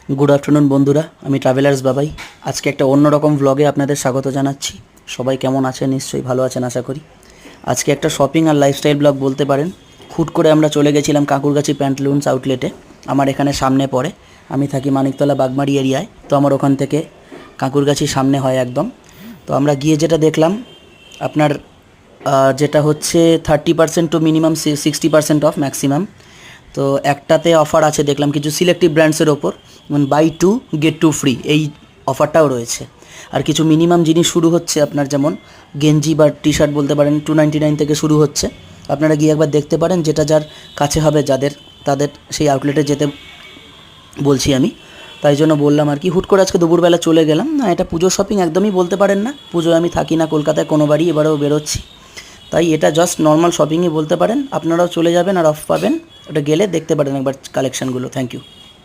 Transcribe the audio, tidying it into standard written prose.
Good afternoon বন্ধুরা, আমি travellers বাবাই। আজকে একটা অন্যরকম ব্লগে আপনাদের স্বাগত জানাচ্ছি। সবাই কেমন আছেন? নিশ্চয়ই ভালো আছেন আশা করি। আজকে একটা শপিং আর লাইফস্টাইল ব্লগ বলতে পারেন। হুট করে আমরা চলে গেছিলাম কাঁকুরগাছি প্যান্টলুন্স আউটলেটে। আমার এখানে সামনে পড়ে, আমি থাকি মানিকতলা বাগমারি এরিয়ায়, তো আমার ওখান থেকে কাঁকুরগাছির সামনে হয় একদম। তো আমরা গিয়ে যেটা দেখলাম আপনার যেটা হচ্ছে 30% টু মিনিমাম 60% অফ ম্যাক্সিমাম। তো একটাতে অফার আছে দেখলাম কিছু সিলেক্টিভ ব্র্যান্ডসের ওপর, মানে buy two get two free, এই অফারটাও রয়েছে। আর কিছু মিনিমাম জিনিস শুরু হচ্ছে আপনার, যেমন গেঞ্জি বা টি শার্ট বলতে পারেন 299 থেকে শুরু হচ্ছে। আপনারা গিয়ে একবার দেখতে পারেন, যেটা যার কাছে হবে তাদের সেই আউটলেটে যেতে বলছি আমি। তাই জন্য বললাম আর কি, হুট করে আজকে দুপুরবেলা চলে গেলাম। না, এটা পুজোর শপিং একদমই বলতে পারেন না, পুজোয় আমি থাকি না কলকাতায় কোনোবারই, এবারেও বেরোচ্ছি। তাই এটা জাস্ট নর্মাল শপিংই বলতে পারেন। আপনারাও চলে যাবেন আর অফ পাবেন, ওটা গেলে দেখতে পারেন একবার কালেকশানগুলো। Thank you.